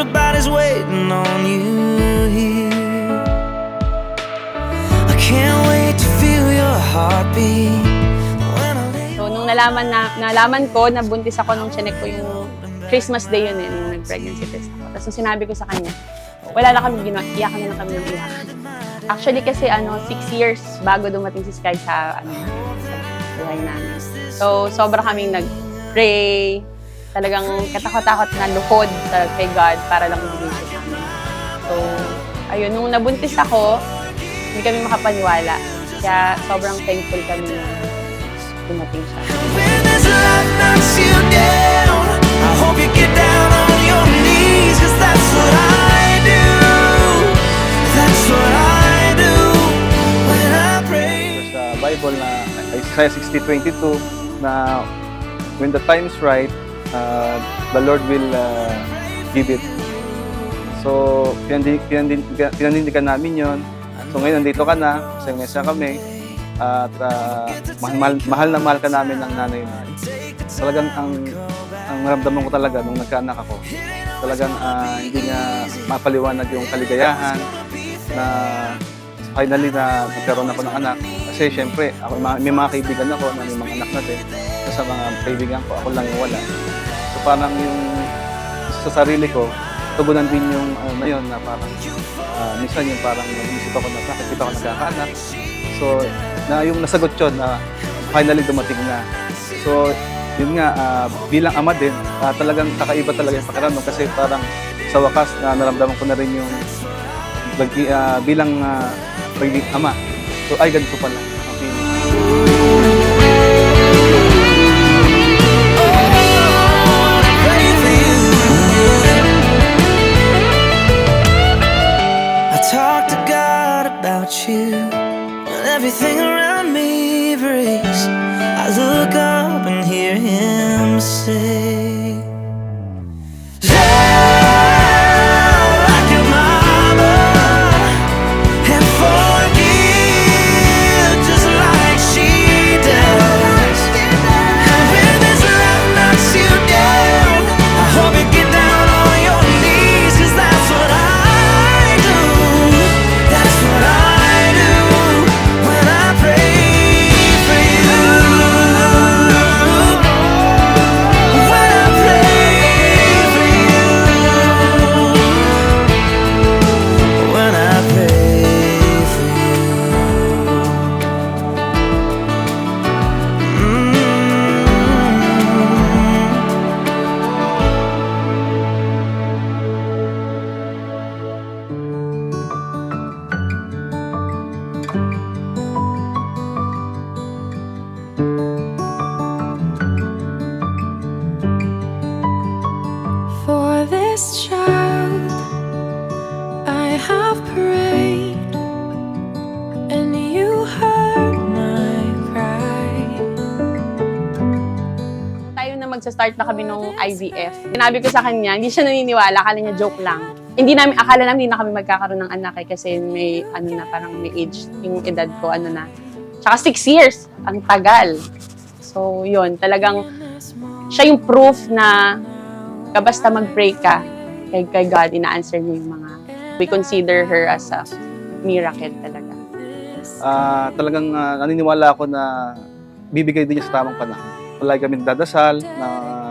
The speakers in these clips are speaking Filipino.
everybody's waiting on you here. I can't wait to feel your heartbeat. So, nung nalaman ko na buntis ako nung chinek ko yung Christmas Day yun nung nag-pregnancy test ako. Tapos nung sinabi ko sa kanya, wala na kami ginawa, iyakan na lang kami ng iyakan. Actually kasi 6 years bago dumating si Sky sa buhay namin. So, sobra kaming nag-pray, talagang katakot-takot na lukod kay God para lang ibigay siya sa amin. So, ayun, nung nabuntis ako, hindi kami makapaniwala. Kaya sobrang thankful kami na dumating siya. When this life knocks you down, I hope you get down on your knees, 'cause that's what I do. That's what I do when I pray. Sa Bible na Isaiah 60:22 na when the time is right, the Lord will give it. So, pinanindigan namin yon. So ngayon, nandito ka na, sa mesa kami, at mahal na mahal ka namin ng nanay mo. Talagang ang naramdaman ko talaga nung nagkaanak ako, talagang hindi niya mapaliwanag yung kaligayahan na finally na magkaroon ako ng anak. Kasi syempre, ako, may mga kaibigan ako na may mga anak na din. So, sa mga kaibigan ko, ako lang yung wala. So parang yung sa sarili ko, tugunan din yung na yun na parang minsan yung parang nag-iisip ako na bakit di ba ako nagkakaanak. So na yung nasagot yun na finally dumating na. So yun nga, bilang ama din, talagang kakaiba talaga yung pakiramdam kasi parang sa wakas naramdaman ko na rin yung bilang pagiging ama. So ay ganito pala. Okay. Talk to God about you when everything around me breaks. I look up and hear Him say, "Love like your mama and forgive just like she does." And when this life knocks you down, I hope you get down on your knees, 'cause that's what I do. That's what I do when I pray for you. When I pray for you. When I pray for For this child I have prayed, and you heard my cry. Tayo na magsa-start na kami nung IVF. Sinabi ko sa kanya, hindi siya naniniwala, akala niya joke lang. Akala namin hindi na kami magkakaroon ng anak kasi may parang may age, yung edad ko Tsaka 6 years, ang tagal. So yun, talagang siya yung proof na basta mag-pray ka kay God, ina-answer niya yung mga, we consider her as a miracle talaga. Talagang naniniwala ako na bibigay din niya sa tamang panahon. Palagi kami nagdadasal na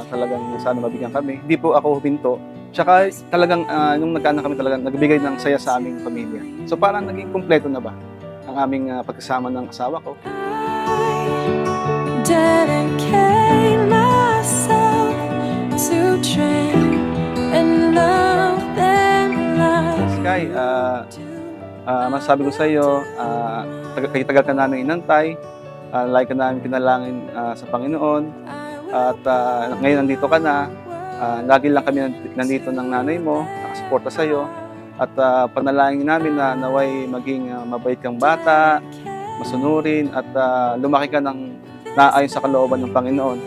talagang sana mabigyan kami. Hindi po ako huminto. Tsaka talagang nung nagkaanak kami talagang nagbigay ng saya sa aming pamilya. So parang naging kumpleto na ba ang aming pagkasama ng asawa ko. Dedicate myself to train and love them life. Sky, masasabi ko sa iyo, tagal ka namin inantay, lagi ka namin pinalangin sa Panginoon, at ngayon nandito ka na, lagi lang kami nandito ng nanay mo, nakasuporta sa iyo, at panalangin namin na naway maging mabait kang bata, masunurin, at lumaki ka ng naayon sa kalooban ng Panginoon.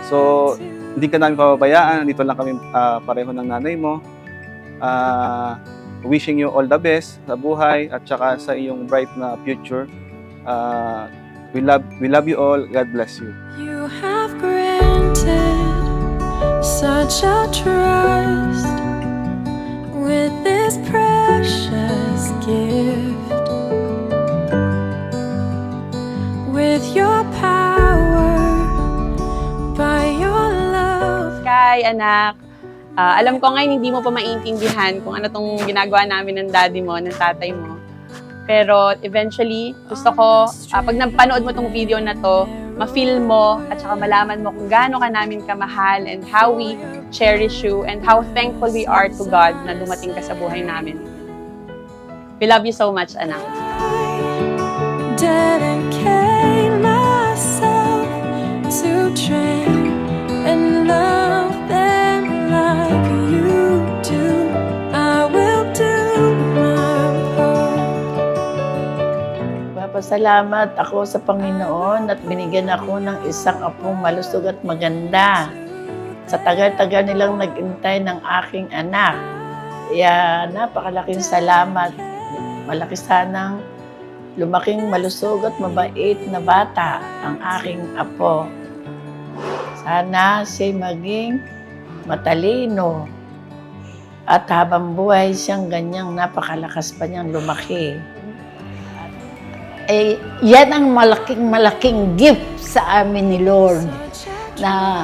So, hindi ka namin pababayaan, dito lang kami pareho ng nanay mo. Wishing you all the best sa buhay at saka sa iyong bright na future. We love you all. God bless you. You have granted such a trust. with this precious gift, with your power, by your love. Sky, anak, alam ko ngayon hindi mo pa maintindihan kung ano tong ginagawa namin ng daddy mo, ng tatay mo. Pero eventually, gusto ko, pag napanood mo tong video na to, ma-feel mo at saka malaman mo kung gaano ka namin kamahal and how we cherish you and how thankful we are to God na dumating ka sa buhay namin. We love you so much, anak. Dedicate myself to train and love them like you do. I will do my part. Papasalamat ako sa Panginoon at binigyan ako ng isang apong malusog at maganda. Sa tagal-tagal nilang nag-intay ng aking anak. Kaya napakalaking salamat. Malaki sanang lumaking malusog at mabait na bata ang aking apo. Sana siya'y maging matalino at habang buhay siyang ganyang napakalakas pa niyang lumaki. Eh, yan ang malaking gift sa amin ni Lord na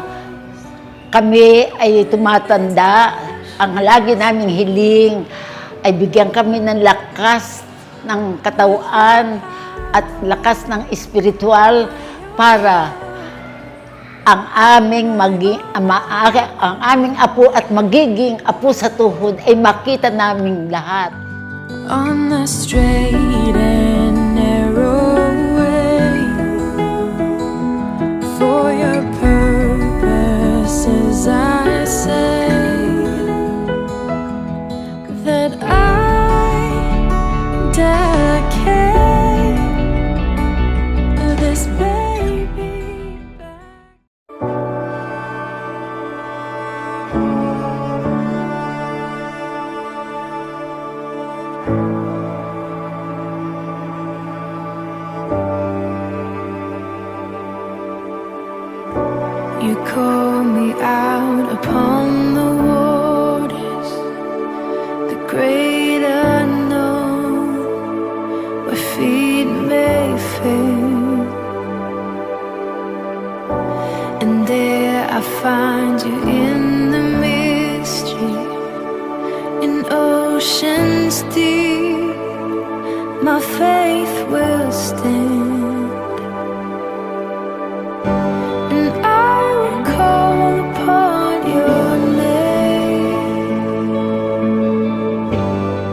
kami ay tumatanda. Ang lagi naming hiling ay bigyan kami ng lakas ng katawan at lakas ng espiritual para ang aming apo at magiging apo sa tuhod ay makita naming lahat. On the straight and narrow way, for your purposes I say that I dedicate this baby back. You call me out upon the waters, the great unknown, where feet may fail. And there I find you in the mystery, in oceans deep, my faith will stand. And I will call upon your name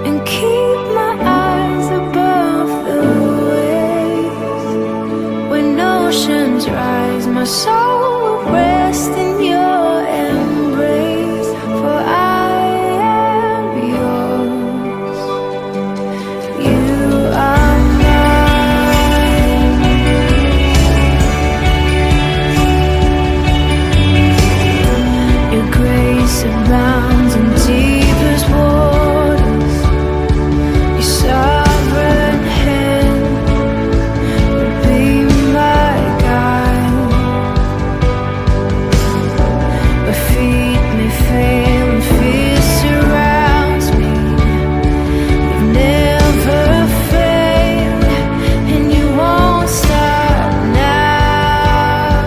and keep my eyes above the waves. When oceans rise, my soul will rest in your embrace, for I am yours. You are mine. Your grace abounds in deepest waters. Your sovereign hand will be my guide. My feet may fail and fear surrounds me. You've never failed, and you won't stop now.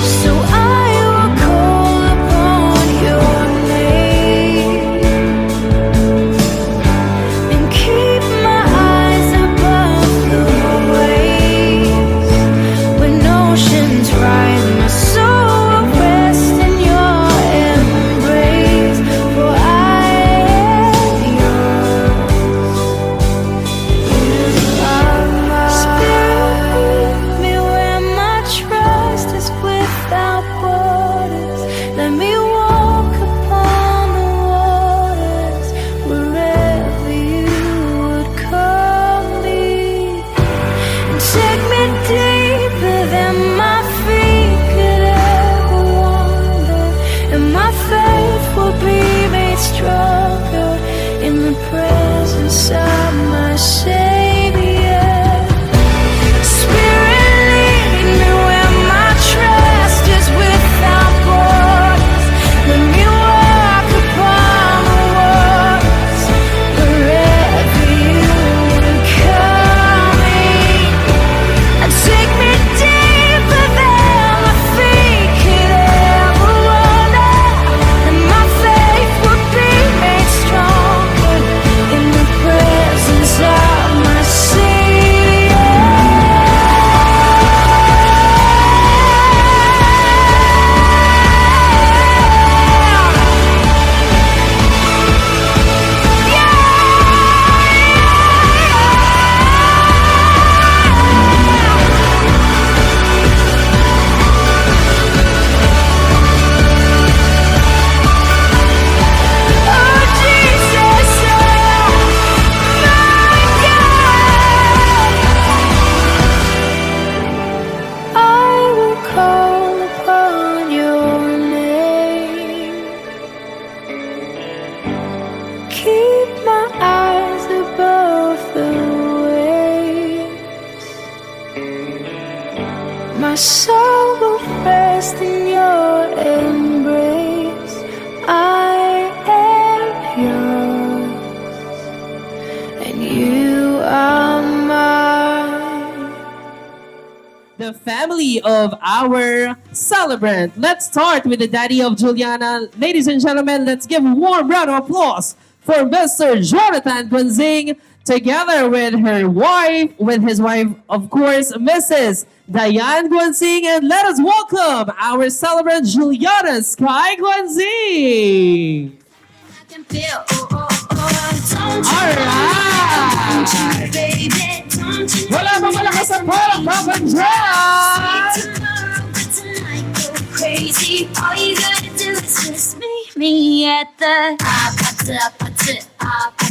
So I will call upon your name and keep my eyes above the waves. When oceans rise, my soul will rest in your embrace, for I am yours. You are mine. Spirit, lead me where my trust is without borders. Let me walk upon the waters wherever you would call me. And take me deeper than my feet could ever wander, and my faith will be made stronger in the presence of my Savior. Spirit, lead me where my trust is without borders. Let me walk upon my soul will rest in your embrace. I am yours, and you are mine. The family of our celebrant. Let's start with the daddy of Juliana. Ladies and gentlemen, let's give a warm round of applause for Mr. Jonathan Guanzing, together with his wife, of course, Mrs. Diane Guanzing, and let us welcome our celebrant, Juliana Sky Guanzing. Alright! Wala pa malakas ang palakpakan dyan! Crazy, all you gotta do is just meet me at the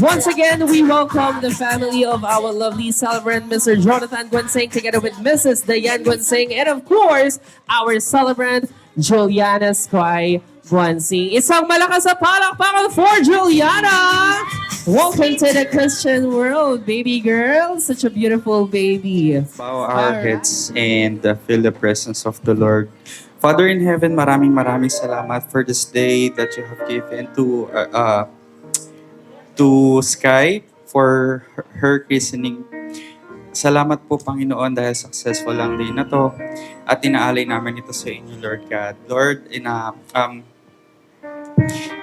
Once again, we welcome the family of our lovely celebrant, Mr. Jonathan Guanzing, together with Mrs. Diane Guanzing, and of course, our celebrant, Juliana Sky Guanzing. Isang malakas na palakpakan for Juliana! Welcome to the Christian world, baby girl. Such a beautiful baby. Bow our heads and feel the presence of the Lord. Father in heaven, maraming salamat for this day that you have given to Sky for her christening. Salamat po, Panginoon, dahil successful ang day na to at inaalay namin ito sa inyo, Lord God. Lord,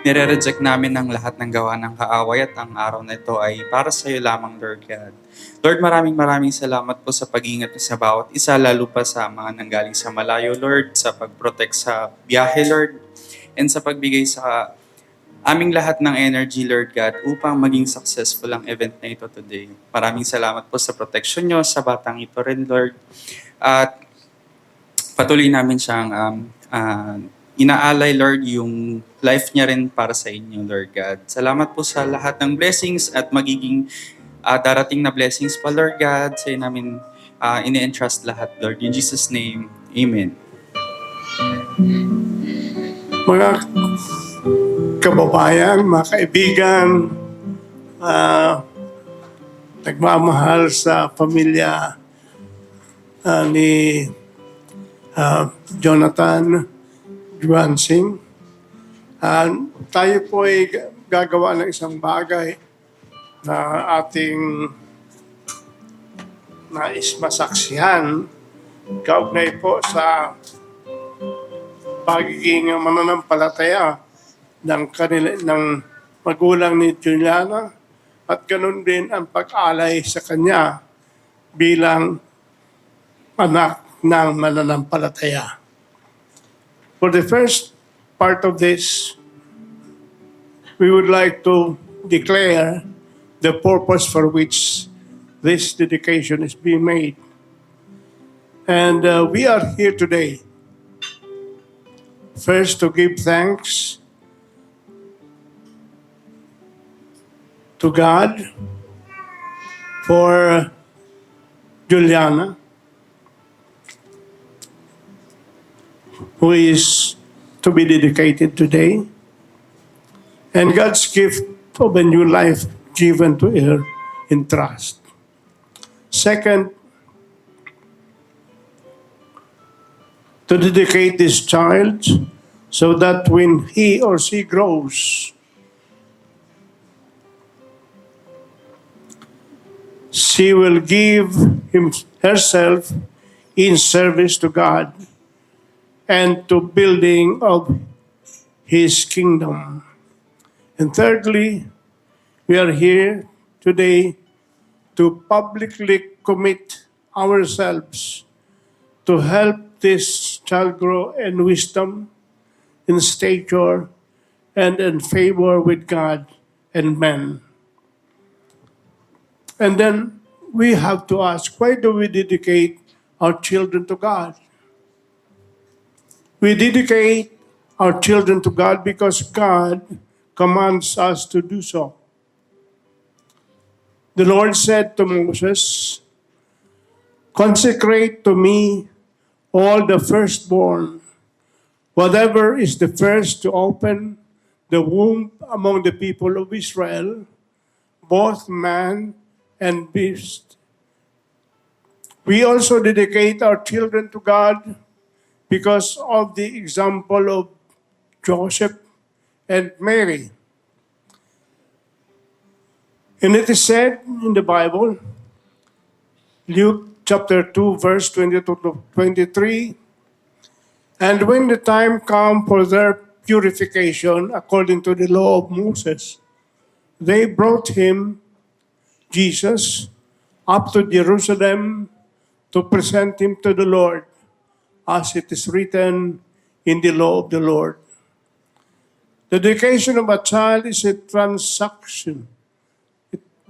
nire-reject namin ang lahat ng gawa ng kaaway at ang araw na ito ay para sa iyo lamang, Lord God. Lord, maraming salamat po sa pag-iingat niyo sa bawat isa, lalo pa sa mga nanggaling sa malayo, Lord, sa pag-protect sa biyahe, Lord, and sa pagbigay sa aming lahat ng energy, Lord God, upang maging successful ang event na ito today. Maraming salamat po sa protection niyo sa batang ito rin, Lord. At patuloy namin siyang inaalay, Lord, yung life niya rin para sa inyo, Lord God. Salamat po sa lahat ng blessings at magiging darating na blessings pa, Lord God. Sa'yo namin ini-entrust lahat, Lord. In Jesus' name, Amen. Mga kababayan, mga kaibigan, nagmamahal sa pamilya ni Jonathan Guanzing. Tayo po ay gagawa ng isang bagay na ating nais masaksihan kaugnay po sa pagiging mananampalataya ng magulang ni Juliana at ganun din ang pag-alay sa kanya bilang anak ng mananampalataya. For the first part of this, we would like to declare the purpose for which this dedication is being made. And we are here today, first to give thanks to God for Juliana, who is to be dedicated today, and God's gift of a new life given to her in trust. Second, to dedicate this child so that when he or she grows, she will give herself in service to God and to building of His kingdom. And thirdly, we are here today to publicly commit ourselves to help this child grow in wisdom, in stature, and in favor with God and men. And then we have to ask, why do we dedicate our children to God? We dedicate our children to God because God commands us to do so. The Lord said to Moses, "Consecrate to me all the firstborn, whatever is the first to open the womb among the people of Israel, both man and beast, We also dedicate our children to God because of the example of Joseph and Mary. And it is said in the Bible, Luke chapter 2, verse 22 to 23, and when the time come for their purification according to the law of Moses, they brought him, Jesus, up to Jerusalem to present him to the Lord, as it is written in the law of the Lord. The dedication of a child is a transaction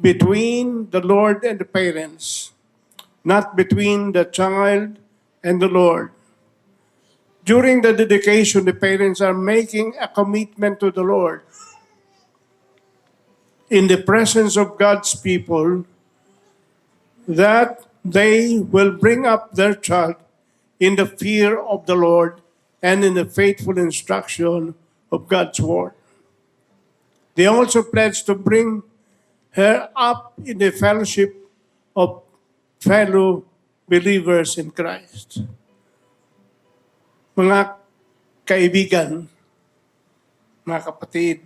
between the Lord and the parents, not between the child and the Lord. During the dedication, the parents are making a commitment to the Lord. In the presence of God's people, that they will bring up their child in the fear of the Lord and in the faithful instruction of God's word. They also pledge to bring her up in the fellowship of fellow believers in Christ. Mga kaibigan, mga kapatid,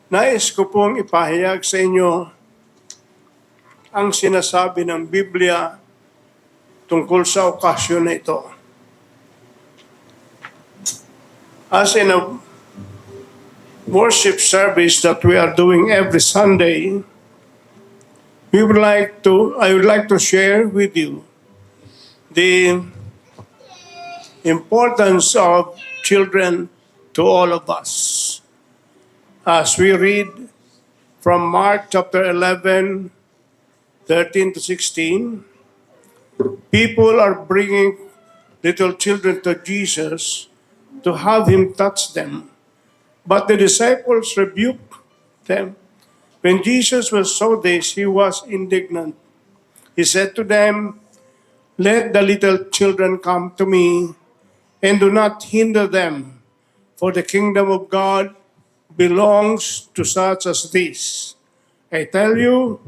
nais ko pong ipahayag sa inyo ang sinasabi ng Biblia tungkol sa okasyon na ito. As in a worship service that we are doing every Sunday, I would like to share with you the importance of children to all of us. As we read from Mark chapter 11, 13 to 16, people are bringing little children to Jesus to have him touch them. But the disciples rebuked them. When Jesus saw this, he was indignant. He said to them, "Let the little children come to me, and do not hinder them, for the kingdom of God belongs to such as this. I tell you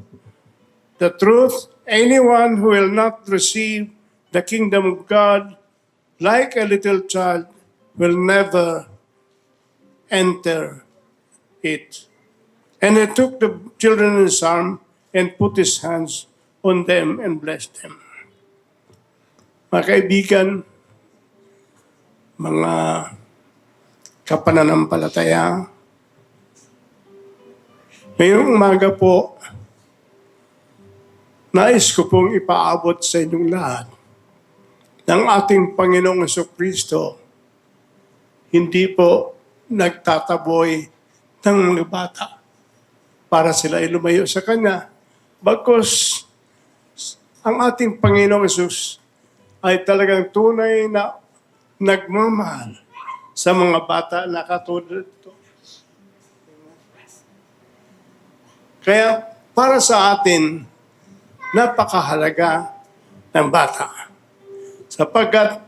the truth, anyone who will not receive the kingdom of God like a little child will never enter it." And he took the children in his arm and put his hands on them and blessed them. Mga kaibigan, mga kapananampalataya, ngayong umaga po, nais ko pong ipaabot sa inyong lahat ng ating Panginoong Jesucristo, hindi po nagtataboy ng mga bata para sila ay lumayo sa Kanya. Bagkus, ang ating Panginoong Jesus ay talagang tunay na nagmamahal sa mga bata na katulad ito. Kaya para sa atin, napakahalaga ng bata. Sapagkat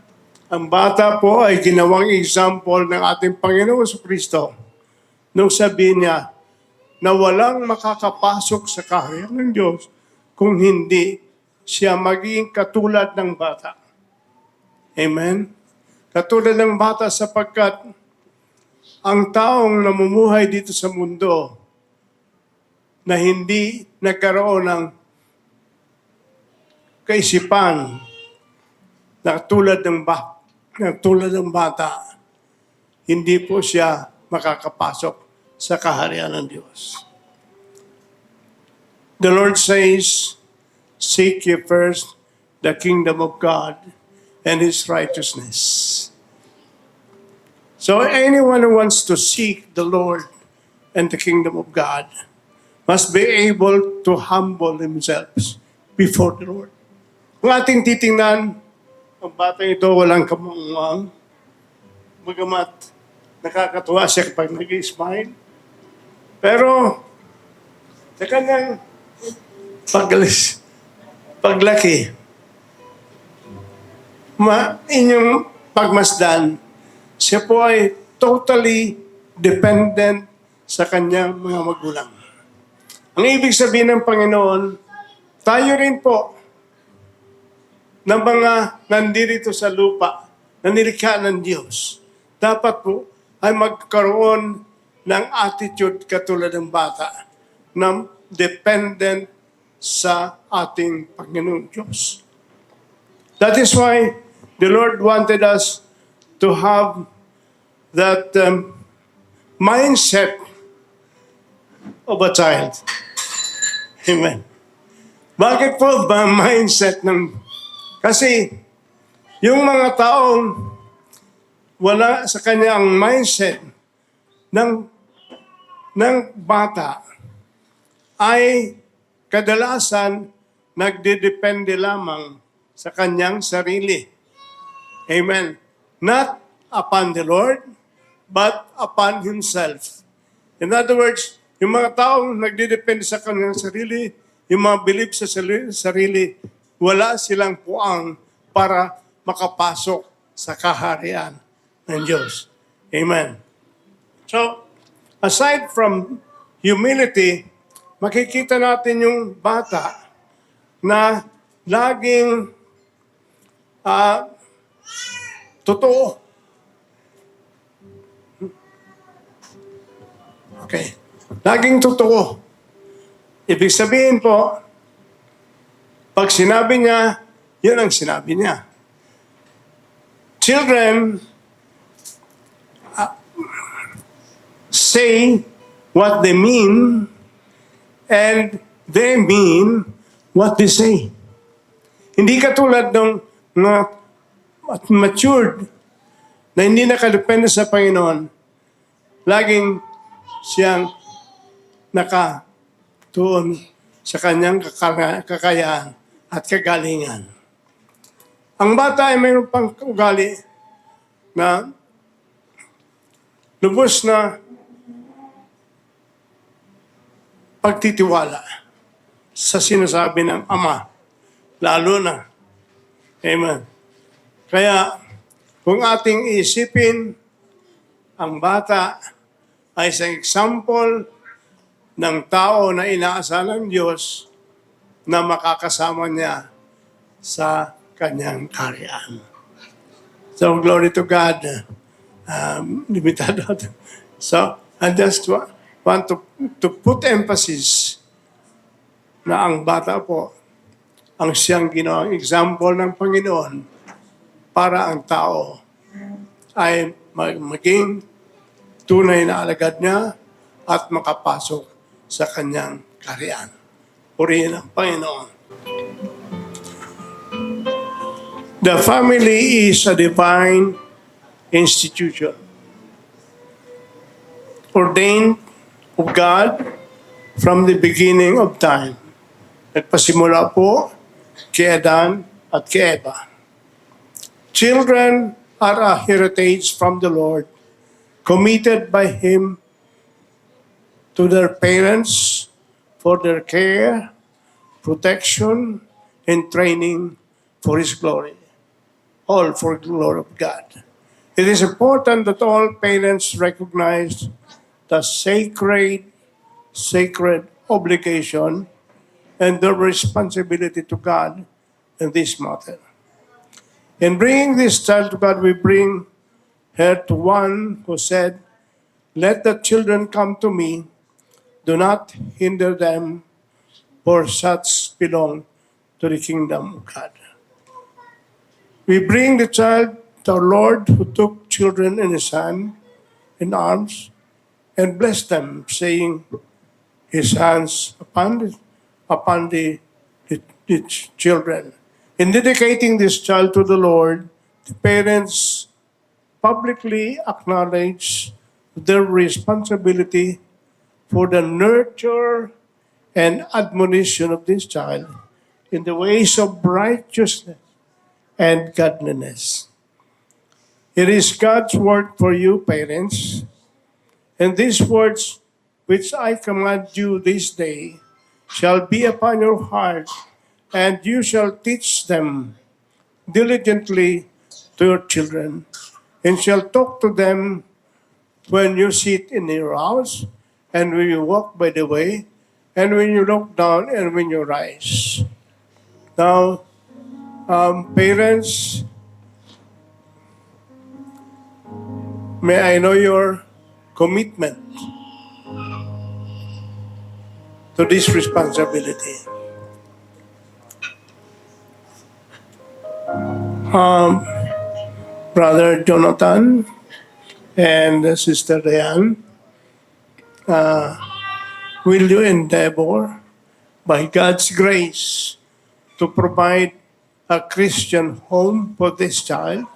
ang bata po ay ginawang example ng ating Panginoong Jesucristo nung sabi niya na walang makakapasok sa kaharian ng Diyos kung hindi siya maging katulad ng bata. Amen? Katulad ng bata sapagkat ang taong namumuhay dito sa mundo na hindi nagkaroon ng kaisipan na tulad ng bata, hindi po siya makakapasok sa kaharian ng Diyos. The Lord says, "Seek ye first the kingdom of God and His righteousness." So anyone who wants to seek the Lord and the kingdom of God must be able to humble themselves before the Lord. Kung ating titingnan, ang batang ito walang kamuang, bagamat nakakatuwa siya kapag nag-smile. Pero, sa kanyang paglaki, inyong pagmasdan, siya po ay totally dependent sa kanyang mga magulang. Ang ibig sabihin ng Panginoon, tayo rin po ng mga nandirito sa lupa, na nilikha ng Diyos, dapat po ay magkaroon ng attitude katulad ng bata na dependent sa ating Panginoon Diyos. That is why the Lord wanted us to have that mindset of a child. Amen. Bakit po ba mindset ng... Kasi yung mga taong wala sa kanyang mindset ng bata ay kadalasan nagdedepende lamang sa kanyang sarili. Amen. Not upon the Lord, but upon himself. In other words, yung mga taong nagdedepende sa kanyang sarili, yung mga believe sa sarili, wala silang puang para makapasok sa kaharian ng Diyos. Amen. So, aside from humility, makikita natin yung bata na laging totoo. Okay. Laging totoo. Ibig sabihin po, pag sinabi niya, yun ang sinabi niya. Children say what they mean and they mean what they say. Hindi katulad ng matured na hindi nakadepende sa Panginoon, laging siyang nakatuon sa kanyang kakayahan at kagalingan. Ang bata ay mayroon pang ugali na lubos na pagtitiwala sa sinasabi ng ama, lalo na. Amen. Kaya, kung ating isipin, ang bata ay isang example ng tao na inaasahan ng Diyos na makakasama niya sa kanyang kaharian. So, glory to God. Limitado. So, I just want to put emphasis na ang bata po ang siyang ginawang example ng Panginoon para ang tao ay maging tunay na alagad niya at makapasok sa kanyang kaharian. Purihin ang Panginoon. The family is a divine institution ordained of God from the beginning of time. Nagpasimula po kay Adan at kay Eva. Children are a heritage from the Lord, committed by Him to their parents for their care, protection, and training for His glory. All for the glory of God. It is important that all parents recognize the sacred obligation and their responsibility to God in this matter. In bringing this child to God, we bring her to one who said, "Let the children come to me. Do not hinder them, for such belong to the kingdom of God." We bring the child to our Lord who took children in His hand, in arms, and blessed them, saying, His hands upon the children. In dedicating this child to the Lord, the parents publicly acknowledge their responsibility for the nurture and admonition of this child in the ways of righteousness and godliness. It is God's word for you, parents, and these words which I command you this day shall be upon your heart, and you shall teach them diligently to your children, and shall talk to them when you sit in your house, and when you walk by the way, and when you look down, and when you rise. Now, parents, may I know your commitment to this responsibility. Brother Jonathan and Sister Diane, will you endeavor by God's grace to provide a Christian home for this child?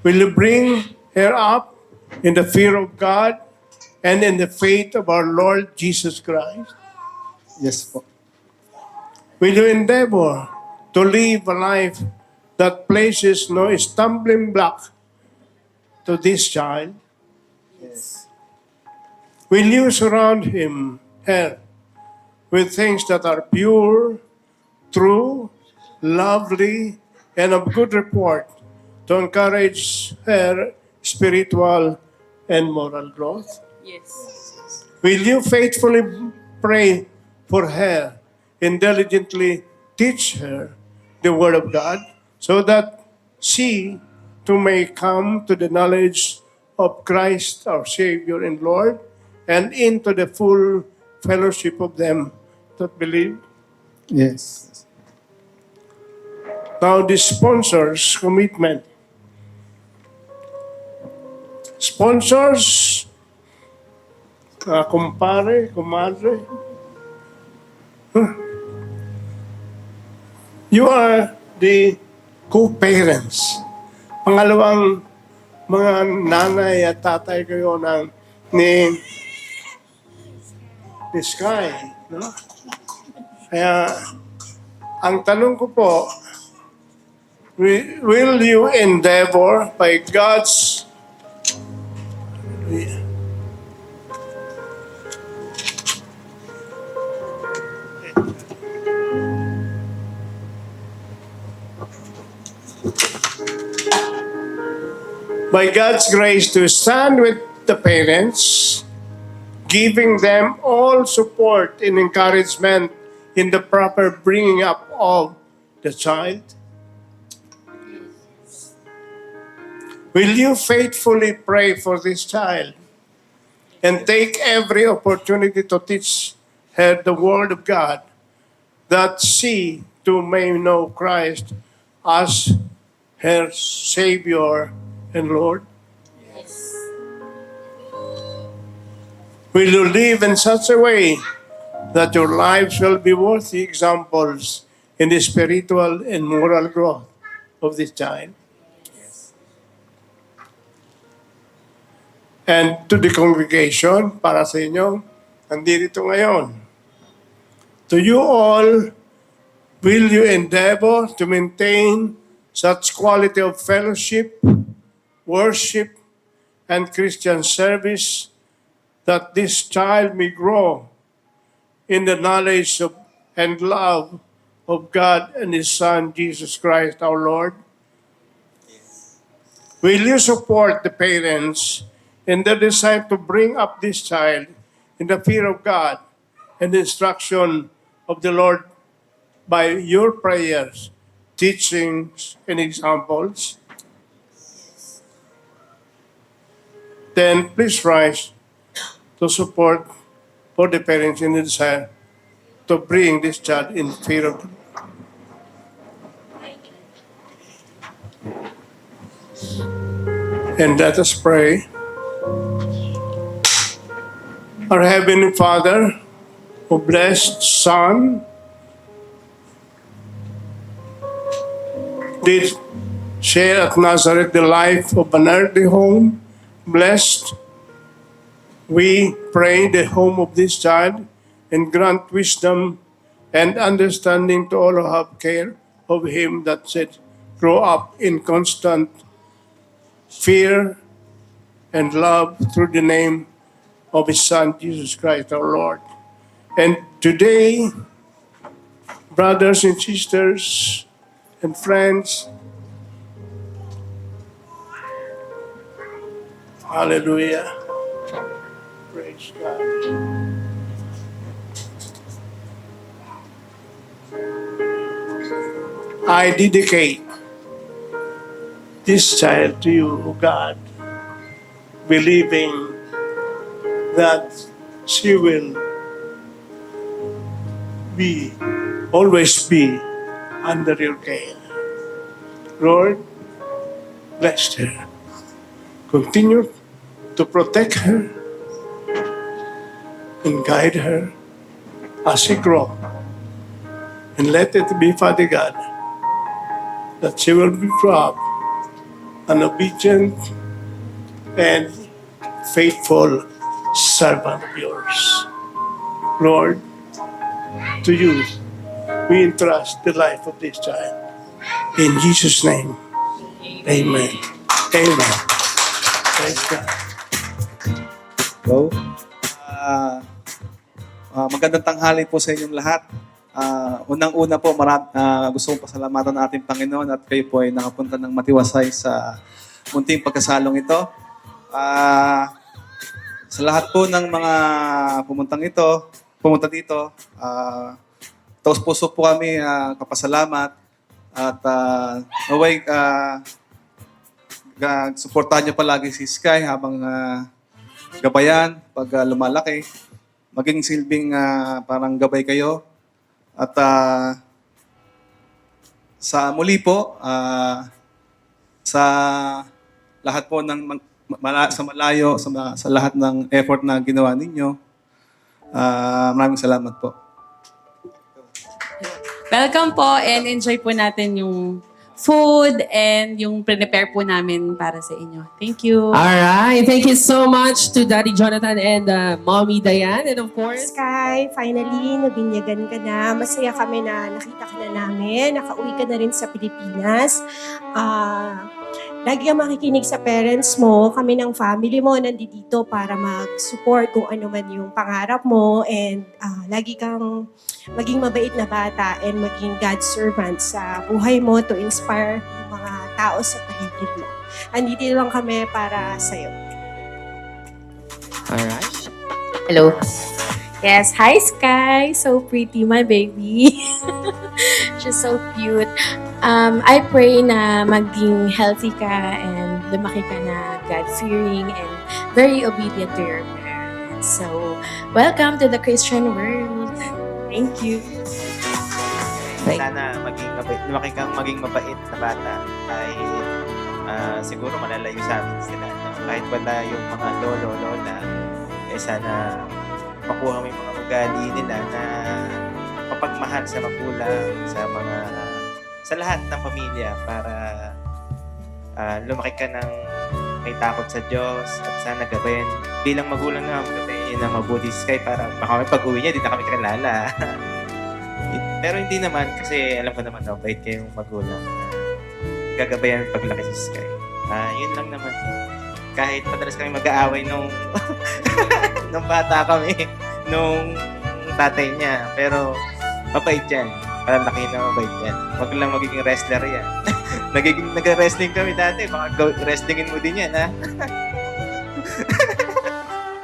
Will you bring her up in the fear of God and in the faith of our Lord Jesus Christ? Yes po. Will you endeavor to live a life that places no stumbling block to this child? Yes. Will you surround her, with things that are pure, true, lovely, and of good report to encourage her spiritual and moral growth? Yes. Will you faithfully pray for her and diligently teach her the Word of God so that she too may come to the knowledge of Christ our Savior and Lord and into the full fellowship of them that believe? Yes. Now, the sponsor's commitment. Sponsors, kumpare, kumadre, you are the co-parents. Pangalawang mga nanay at tatay kayo ni Sky. No? Kaya, ang tanong ko po, will you endeavor by God's grace to stand with the parents, giving them all support and encouragement in the proper bringing up of the child? Will you faithfully pray for this child and take every opportunity to teach her the Word of God, that she too may know Christ as her Savior and Lord? Yes. Will you live in such a way that your lives will be worthy examples in the spiritual and moral growth of this child? And to the congregation, para sa inyo, nandito ngayon, to you all, will you endeavor to maintain such quality of fellowship, worship, and Christian service that this child may grow in the knowledge of and love of God and His Son, Jesus Christ our Lord? Will you support the parents in their desire to bring up this child in the fear of God and the instruction of the Lord by your prayers, teachings, and examples? Then please rise to support for the parents in the desire to bring this child in fear of God. And let us pray. Our Heavenly Father, who blessed Son, did share at Nazareth the life of an earthly home, blessed, we pray the home of this child and grant wisdom and understanding to all who have care of him, that said, grow up in constant fear and love through the name of His Son, Jesus Christ our Lord. And today, brothers and sisters and friends, hallelujah, praise God. I dedicate this child to you, O God, believing that she will always be under your care. Lord, bless her. Continue to protect her and guide her as she grows. And let it be, Father God, that she will be proud and obedient and faithful servant of yours. Lord, to you, we entrust the life of this child. In Jesus' name, amen. Amen. Praise God. Hello. Magandang tanghali po sa inyong lahat. Unang-una po, gusto kong pasalamatan ng ating Panginoon at kayo po ay nakapunta ng matiwasay sa munting pagkasalong ito. Sa lahat po ng mga pumunta dito, taos puso po kami kapasalamat at naway suportahan niyo palagi si Sky habang gabayan pag lumalaki. Maging silbing parang gabay kayo. At sa muli po, sa lahat po ng sa lahat ng effort na ginawa ninyo, maraming salamat po. Welcome po and enjoy po natin yung food and yung prepare po namin para sa inyo. Thank you. Alright, thank you so much to Daddy Jonathan and Mommy Diane. And of course, Sky, finally, nabinyagan ka na. Masaya kami na nakita ka na namin. Nakauwi ka na rin sa Pilipinas. Lagi kang makikinig sa parents mo. Kami ng family mo nandito para mag-support kung ano man yung pangarap mo. And lagi kang maging mabait na bata and maging God's servant sa buhay mo to inspire yung mga tao sa paligid mo. Andito lang kami para sa'yo. alright. Hello. Yes, hi Sky. So pretty, my baby. She's so cute. I pray na maging healthy ka and lumaki ka na God-fearing and very obedient to your parents. So, welcome to the Christian world. Thank you. Sana lumaki kang maging mabait na bata kahit siguro malalayo sa amin sila. No? Kahit wala yung mga lolo-lola, sana makuha mo yung mga ugali nila na mapagmahal sa magulang, sa lahat ng pamilya para lumaki ka ng may takot sa Diyos at sana gabayan bilang magulang na gabayan ng mabuti Sky para baka may pag-uwi niya, di na kami kilala. Pero hindi naman kasi alam ko naman bait kayong magulang gagabayan paglaki si Sky. Yun lang naman. Kahit madalas kami mag-aaway nung bata kami, nung tatay niya. Pero mabait yan. Parang laki na mabait yan. Huwag lang magiging wrestler yan. Nag-wrestling kami dati. Baka wrestlingin mo din yan, ha?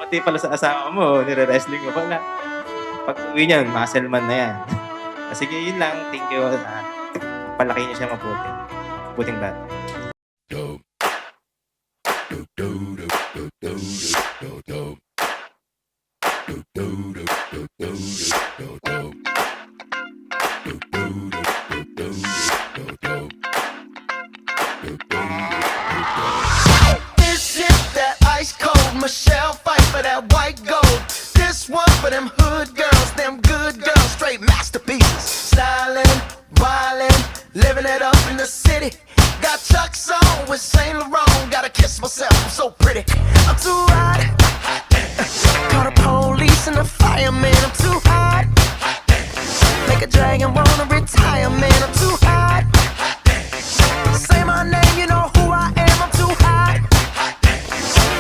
Pati pala sa asawa mo, nire-wrestling mo pala. Pag uwi niyan, muscle man na yan. Sige, yun lang. Thank you. Palaki niyo siya mabuti. Buting bata. This is that ice cold Michelle fight for that white gold. This one for them hood girls, them good girls, straight masterpieces. Stylin', wildin', living it up in the city. Got Chuck's on with Saint Laurent. Gotta kiss myself, I'm so pretty. I'm too hot. Call the police and the fireman. I'm too hot. Make a dragon wanna retire, man. I'm too hot. Say my name, you know who I am. I'm too hot.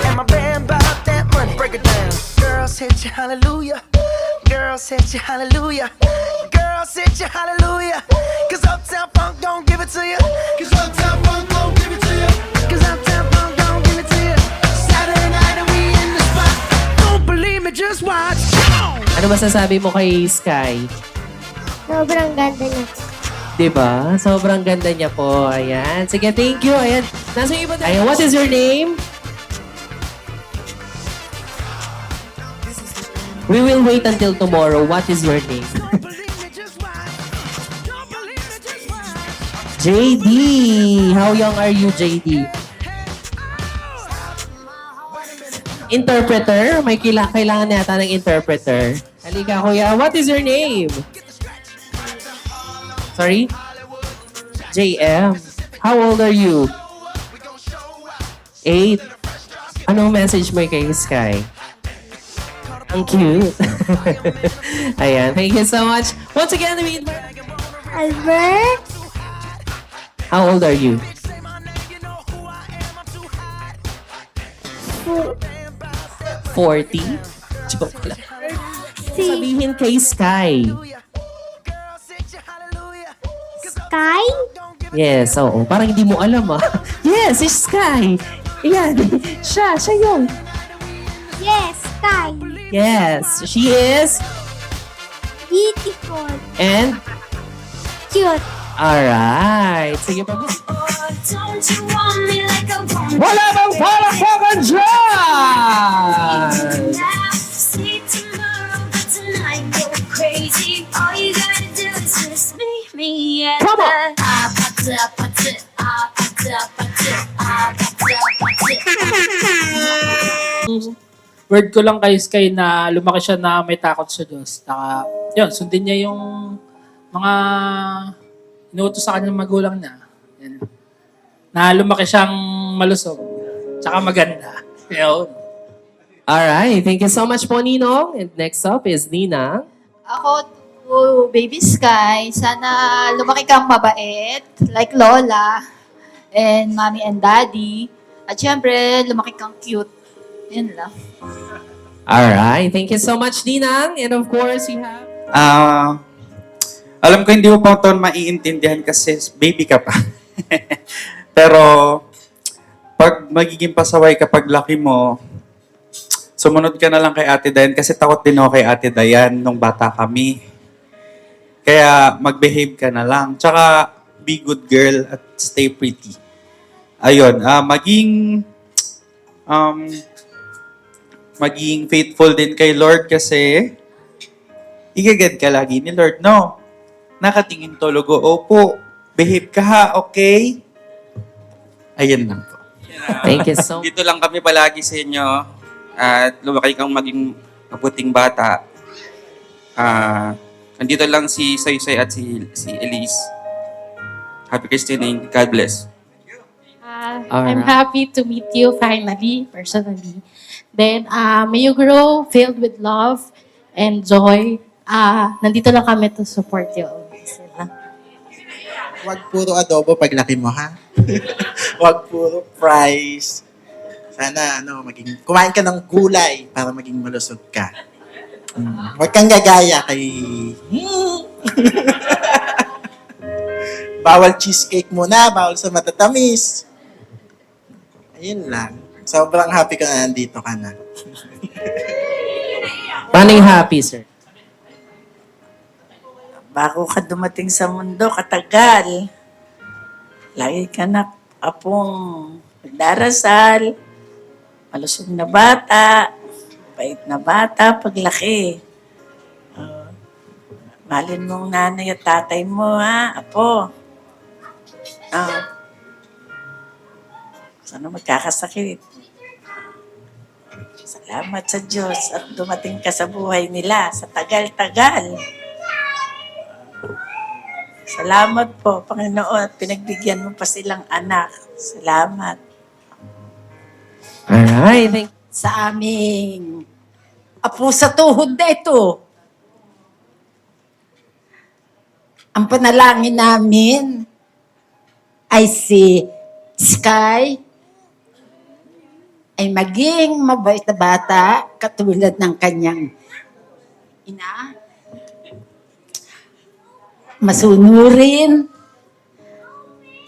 And my band bought that money. Break it down. Girls hit you, hallelujah. Girls hit you, hallelujah. Girls hit you, hallelujah. Cause Uptown Funk don't give it to you. Cause Uptown Funk don't give it to you. Cause Uptown Funk don't give it to you. Saturday night and we in the spot. Don't believe me, just watch. Ano masasabi mo kay Sky? Sobrang ganda niya. Diba? Sobrang ganda niya po. Ayan. Sige, thank you. Ayan. Nasa iba tayo. What is your name? We will wait until tomorrow. What is your name? JD. How young are you, JD? Interpreter? May kailangan yata ng interpreter. Halika, kuya. What is your name? Sorry? JM. How old are you? 8. Anong message mo kay Sky? Ang cute. Ayan. Thank you so much. Once again, we invite... Albert? How old are you? 40? Joke lang. Sabihin kay Sky. Sky? Yes, oo. Parang hindi mo alam ah. Yes, si Sky. Ayan. Siya yun. Yes, Sky. Yes, she is. Beautiful. And, Cute. alright. Sige pa. Don't you want me like I want Wala bang palakpakan dyan! See tomorrow, but tonight go crazy. All you gotta do is just meet me at Come on. Word ko lang kay Sky na lumaki siya na may takot sa Diyos. Yun, sundin niya yung mga inuutos sa kanyang magulang niya. Yan. Na lumaki siyang malusog. Tsaka maganda. Yun. Alright, thank you so much po, Ninong. And next up is Nina. Ako to Baby Sky, sana lumaki kang mabait, like Lola, and Mommy and Daddy. At syempre, lumaki kang cute. Yun lang. Alright, thank you so much, Ninang. And of course, we have... Alam ko hindi mo pa ito maiintindihan kasi baby ka pa. Pero, pag magiging pasaway kapag laki mo, sumunod ka na lang kay Ate Dayan kasi takot din ako kay Ate Dayan nung bata kami. Kaya mag-behave ka na lang. Tsaka, be good girl at stay pretty. Ayun, maging faithful din kay Lord kasi igagad ka lagi ni Lord. No, nakatingin tologo. Opo, behave ka ha, okay? Ayun lang po. Thank you so much. Dito lang kami palagi sa inyo at lumaki kang maging mabuting bata. Nandito lang si Soy at si Elise. Happy Christening. God bless. I'm happy to meet you finally, personally. Then, may you grow filled with love and joy. Nandito lang kami to support you always. Huwag puro adobo paglaki mo, ha? Huwag puro fries. Sana, kumain ka ng gulay para maging malusog ka. Huwag kang gagaya kay... Bawal cheesecake muna, bawal sa matatamis. Ayun lang. Sobrang happy ko na nandito ka na. Paano yung happy, sir? Bago ka dumating sa mundo, katagal. Lagi ka na apong nagdarasal, malusog na bata, bait na bata, paglaki. Mahalin mong nanay at tatay mo, ha, apo. Sana magkakasakit. Salamat sa Diyos at dumating ka sa buhay nila sa tagal-tagal. Salamat po, Panginoon, at pinagbigyan mo pa silang anak. Salamat. Alright, Sa aming apo sa tuhod na ito. Ang panalangin namin ay si Sky ay maging mabait na bata katulad ng kanyang ina. Masunurin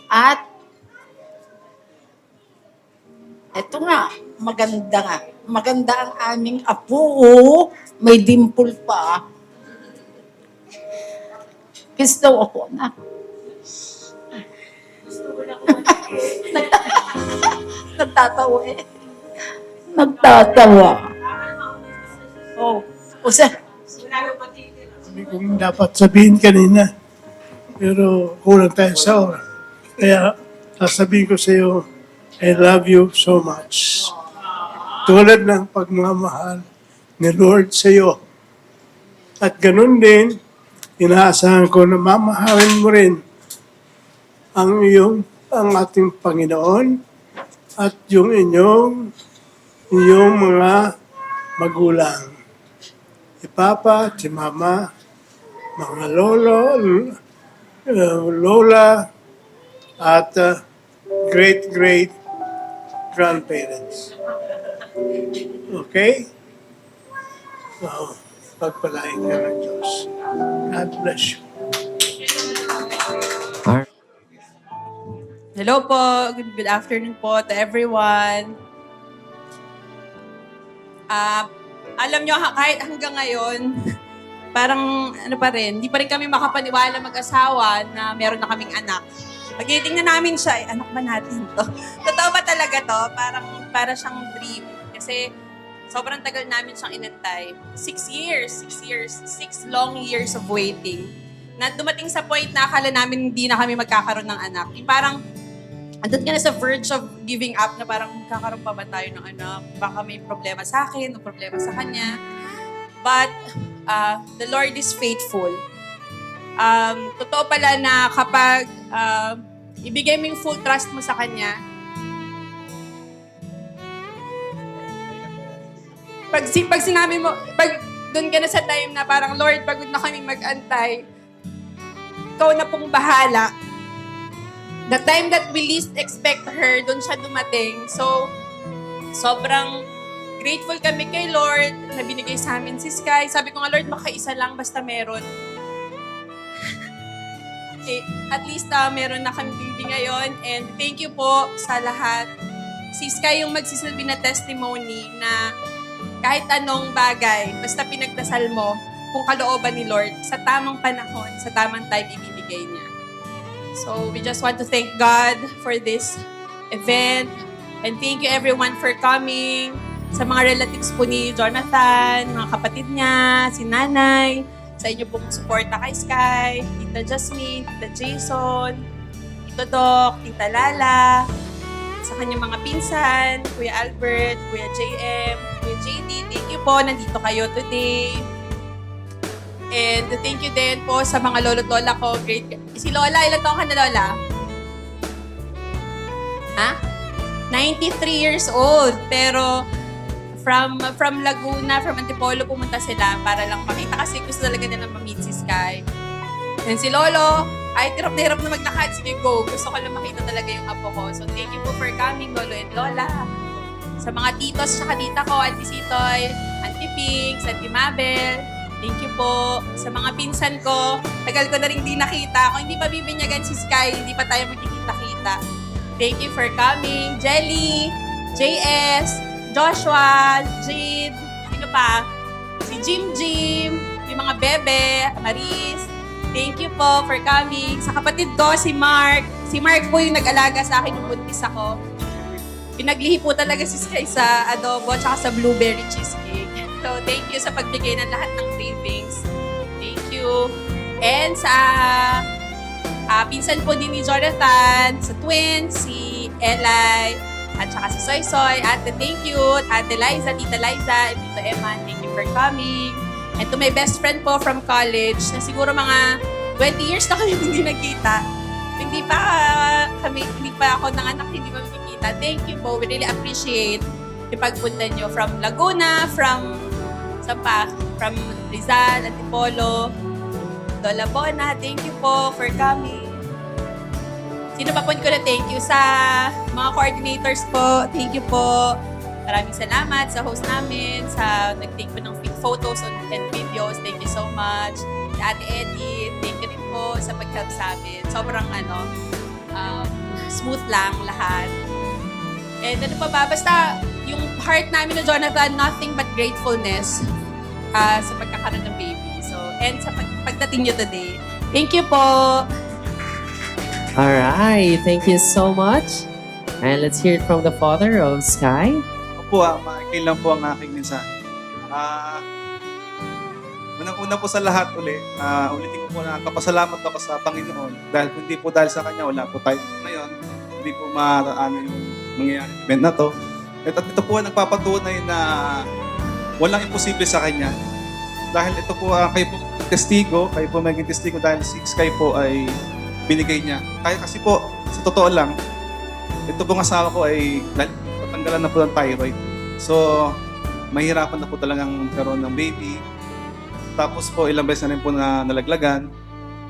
at eto nga, maganda ang aming apo, may dimple pa. Gusto ako na Nagtatawa eh. Nagtatawa. Oh, usa. Sabi kong dapat sabihin kanina, pero kulang tayo sa oras. Kaya sasabihin ko sa iyo, I love you so much. Tulad ng pagmamahal ni Lord sa iyo. At ganun din, inaasahan ko na mamahalin mo rin ang ating Panginoon at yung inyong mga magulang. Si Papa, si Mama, mga lolo, lola, at great grandparents. Okay? So, pagpalain ka ng Diyos. God bless you. Hello po. Good afternoon po to everyone. Alam nyo, kahit hanggang ngayon, parang ano pa rin, hindi pa rin kami makapaniwala mag-asawa na meron na kaming anak. Pag-iting na namin siya, anak ba natin to? Totoo ba talaga to? Para siyang dream. Kasi sobrang tagal namin siyang inantay. 6 long years of waiting. Na dumating sa point na akala namin hindi na kami magkakaroon ng anak. Yung parang, andun ka na sa verge of giving up na parang magkakaroon pa ba tayo ng anak? Baka may problema sa akin o problema sa kanya. But the Lord is faithful. Totoo pala na kapag ibigay mo yung full trust mo sa Kanya, pag sinabi mo, pag doon ka na sa time na parang, Lord, pagod na kami mag-antay, ikaw na pong bahala. The time that we least expect her, doon siya dumating. So, sobrang grateful kami kay Lord na binigay sa amin si Sky. Sabi ko nga, Lord, makaisa lang basta meron. Okay, at least meron na kami baby ngayon. And thank you po sa lahat. Si Sky yung magsisilbi na testimony na kahit anong bagay, basta pinagdasal mo, kung kalooban ni Lord, sa tamang panahon, sa tamang time, ibibigay niya. So, we just want to thank God for this event. And thank you everyone for coming. Sa mga relatives po ni Jonathan, mga kapatid niya, si Nanay, sa inyo pong suporta kay Sky, Tita Jasmine, Tita Jason, Tito Doc, Tita Lala, sa kanyang mga pinsan, Kuya Albert, Kuya JM, Kuya JD, thank you po, nandito kayo today. And thank you din po sa mga lolo't lola ko. Great. Si Lola, ilan taong ka na, Lola? Ha? 93 years old. Pero from Laguna, from Antipolo, pumunta sila para lang makita kasi gusto talaga nila ma-meet si Sky. And si Lolo, ay hirap na maglakad. Sige, go. Gusto ko lang makita talaga yung apo ko. So thank you po for coming, Lolo and Lola. Sa mga titos at tita ko, Auntie Sitoy, Auntie Pink, Auntie Mabel, thank you po. Sa mga pinsan ko, tagal ko na rin di nakita. Kung hindi pa bibinyagan si Sky, hindi pa tayo magkikita-kita. Thank you for coming. Jelly, JS, Joshua, Jade, sino pa? Si Jim, yung mga bebe, Maris. Thank you po for coming. Sa kapatid ko, si Mark. Si Mark po yung nag-alaga sa akin nung buntis ako. Pinaglihi po talaga si Sky sa adobo at sa blueberry cheesecake. So, thank you sa pagbigay ng lahat ng cravings. Thank you. And sa pinsan po din ni Jonathan, sa twins, si Eli, at saka si Soy Soy. Ate, thank you. Ate Liza, Tita Liza, and Tito Eman, thank you for coming. And to my best friend po from college, na siguro mga 20 years na kami hindi nagkita. Hindi pa ako nanganak, hindi pa magkikita. Thank you po. We really appreciate yung pagpunta nyo from Laguna, from Rizal, Antipolo, Lola Bona. Thank you po for coming. Sino pa po ko na thank you sa mga coordinators po. Thank you po. Maraming salamat sa host namin, sa nag-take po ng photos and videos. Thank you so much. Si Ate Edith, thank you rin po sa pag-help sa amin. Sobrang smooth lang lahat. And ano pa ba, basta yung heart namin na Jonathan, nothing but gratefulness sa pagkakaroon ng baby. So, and sa pagdating nyo today. Thank you po. All right, thank you so much. And let's hear it from the father of Sky. Ako po, maikil lang po ang aking mensahe. Unang-una po sa lahat ulitin ko po na kapasalamat ako sa Panginoon. Dahil kung hindi po dahil sa Kanya, wala po tayo ngayon. Hindi po maano yung mangyayari event na to. At ito po ang nagpapatunay na walang imposible sa Kanya. Dahil ito po, kayo po testigo, kayo po maging testigo dahil si Sky po ay binigay niya. Kaya kasi po, sa totoo lang, ito pong asawa ko ay natanggalan na po ng thyroid. So, mahirapan na po talagang karoon ng baby. Tapos po, ilang beses na rin po na nalaglagan.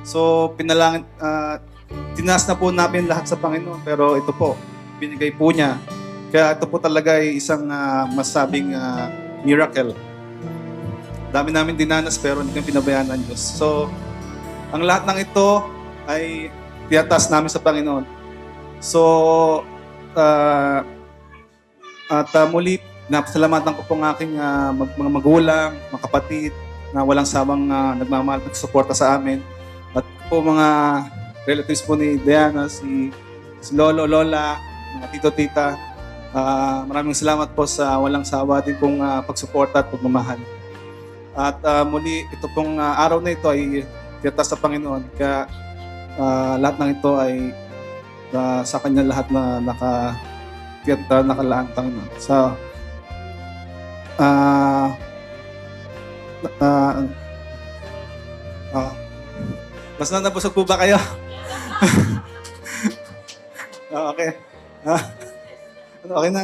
So, tinaas na po namin lahat sa Panginoon. Pero ito po, binigay po niya. Kaya ito po talaga ay isang masabing miracle. Dami namin dinanas pero hindi kami pinabayaan ng Diyos. So, ang lahat ng ito ay tiyataas namin sa Panginoon. So, muli, napasalamatan ko po ang aking mga magulang, mga kapatid, na walang sawang nagmamahal at suporta sa amin. At po mga relatives po ni Diana, si Lolo, Lola, mga Tito, Tita, maraming salamat po sa walang sawa din pong pagsuporta at pagmamahal. At muli, ito pong araw na ito ay tiyataas sa Panginoon. Kaya lahat ng ito ay sa Kanya lahat na nakalaan Panginoon. So, mas nabusog po ba kayo? Okay. Okay na.